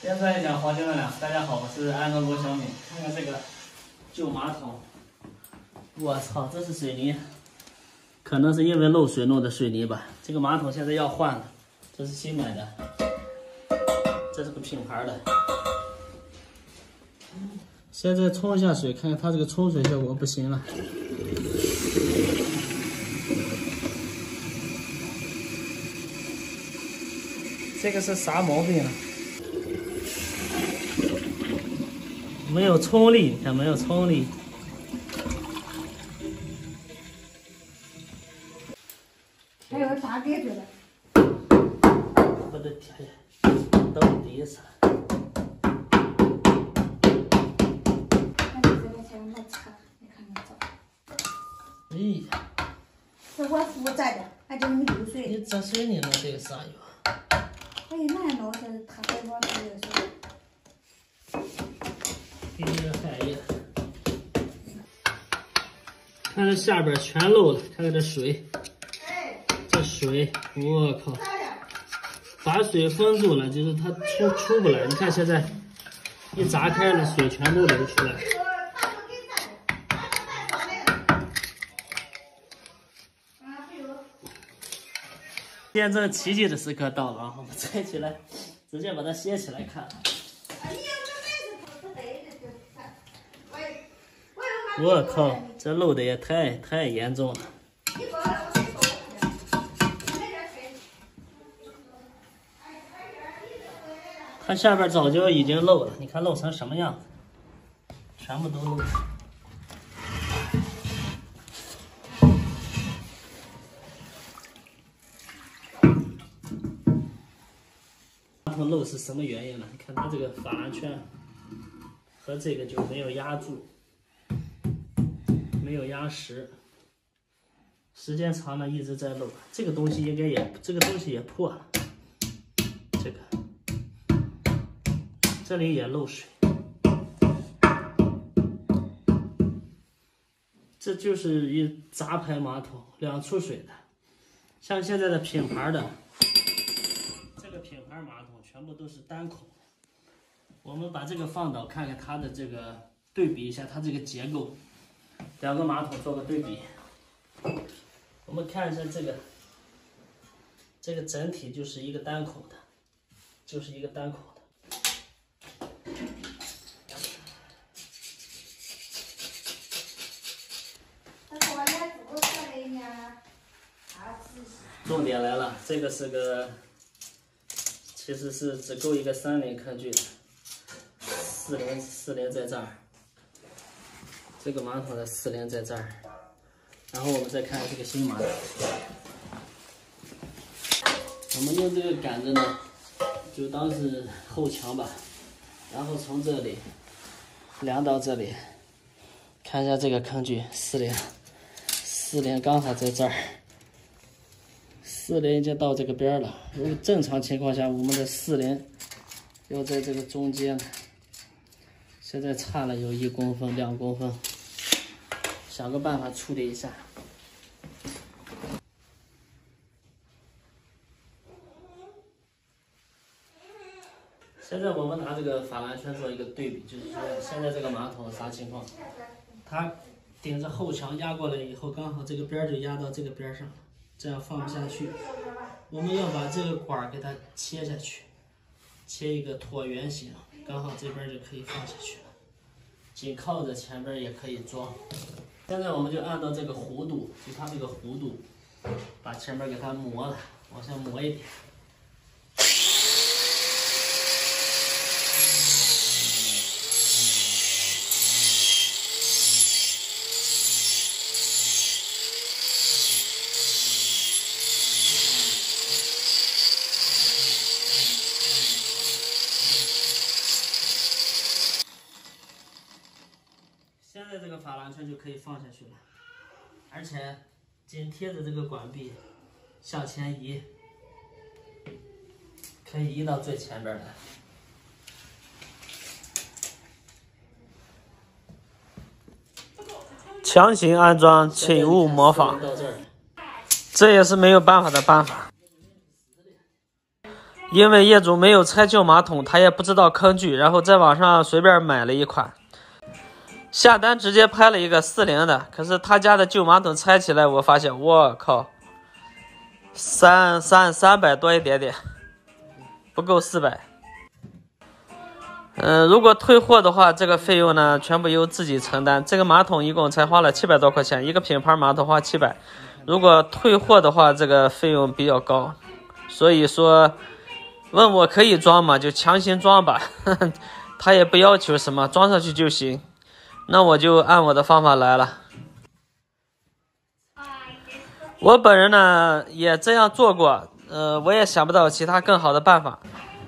现在讲黄金的俩，大家好，我是安东国小敏。看看这个旧马桶，我操，这是水泥，可能是因为漏水弄的水泥吧。这个马桶现在要换了，这是新买的，这是个品牌的。现在冲一下水，看看它这个冲水效果不行了。这个是啥毛病了？没有冲力，你看没有冲力。还有啥别的？我的天呀，到底是？看你这个像那车，你看那走。哎呀，是我负责的，俺就没流水。你这水你弄这个啥药？哎，那弄是他给我这个是。给你个汗液。看这下边全漏了，看看这水，这水，我靠，把水封住了，就是它出不来。你看现在一砸开了，水全部流出来。见证奇迹的时刻到了啊！我们拆起来，直接把它掀起来看。我靠，这漏的也太严重了。它下边早就已经漏了，你看漏成什么样子，全部都漏了。马桶漏是什么原因呢？你看它这个法兰圈和这个就没有压住。没有压实，时间长了一直在漏。这个东西应该也，这个东西也破了。这个，这里也漏水。这就是一杂牌马桶，两出水的。像现在的品牌的，这个品牌马桶全部都是单孔的。我们把这个放倒，看看它的这个对比一下它这个结构。两个马桶做个对比，我们看一下这个整体就是一个单孔的，就是一个单孔的。重点来了，这个是个，其实是只够一个3连坑距的，4连在这儿。这个马桶的4连在这儿，然后我们再看这个新马桶，我们用这个杆子呢，就当是后墙吧，然后从这里量到这里，看一下这个坑距4连刚好在这儿，4连已经到这个边了。如果正常情况下，我们的4连要在这个中间，现在差了有1公分、2公分。想个办法处理一下。现在我们拿这个法兰圈做一个对比，就是说现在这个马桶啥情况？它顶着后墙压过来以后，刚好这个边就压到这个边上了，这样放不下去。我们要把这个管给它切下去，切一个椭圆形，刚好这边就可以放下去了。紧靠着前边也可以装。现在我们就按照这个弧度，就它这个弧度，把前面给它磨了，往下磨一点。现在这个法兰圈就可以放下去了，而且紧贴着这个管壁向前移，可以移到最前边来。强行安装，请勿模仿。这也是没有办法的办法。因为业主没有拆旧马桶，他也不知道坑距，然后在网上随便买了一款，下单直接拍了一个40的，可是他家的旧马桶拆起来，我发现我靠，300多一点点，不够400。如果退货的话，这个费用呢全部由自己承担。这个马桶一共才花了700多块钱，一个品牌马桶花700。如果退货的话，这个费用比较高，所以说问我可以装吗？就强行装吧，他也不要求什么，装上去就行。那我就按我的方法来了。我本人呢也这样做过，我也想不到其他更好的办法。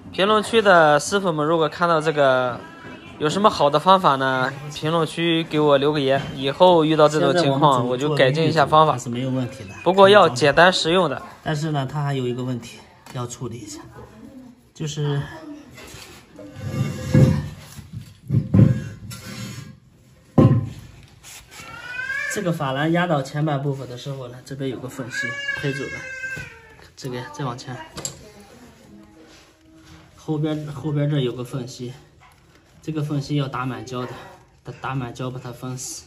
评论区的师傅们，如果看到这个有什么好的方法呢？评论区给我留个言，以后遇到这种情况我就改进一下方法，是没有问题的。不过要简单实用的。但是呢，它还有一个问题要处理一下，就是这个法兰压到前半部分的时候呢，这边有个缝隙，推走了，这个再往前。后边这有个缝隙，这个缝隙要打满胶的，打满胶把它封死。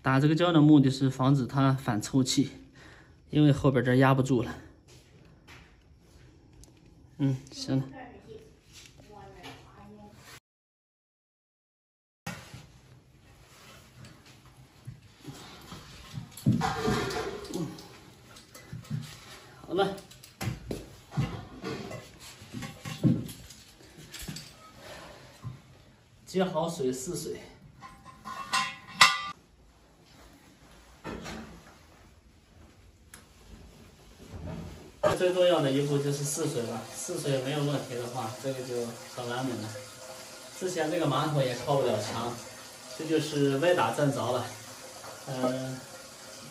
打这个胶的目的是防止它反抽气，因为后边这压不住了。行了。好了。接好水试水。最重要的一步就是试水了，试水没有问题的话，这个就很完美了。之前这个马桶也靠不了墙，这就是歪打正着了。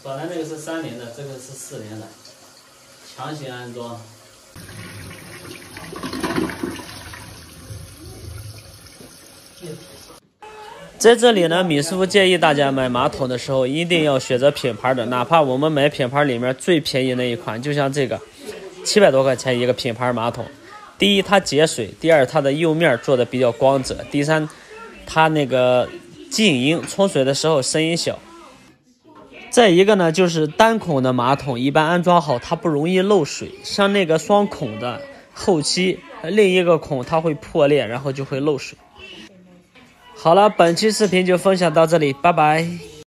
本来那个是30的，这个是40的，强行安装。在这里呢，米师傅建议大家买马桶的时候一定要选择品牌的，哪怕我们买品牌里面最便宜那一款，就像这个700多块钱一个品牌马桶。第一，它节水；第二，它的釉面做的比较光泽；第三，它那个静音，冲水的时候声音小。再一个呢，就是单孔的马桶一般安装好它不容易漏水，像那个双孔的后期另一个孔它会破裂，然后就会漏水。好了，本期视频就分享到这里，拜拜。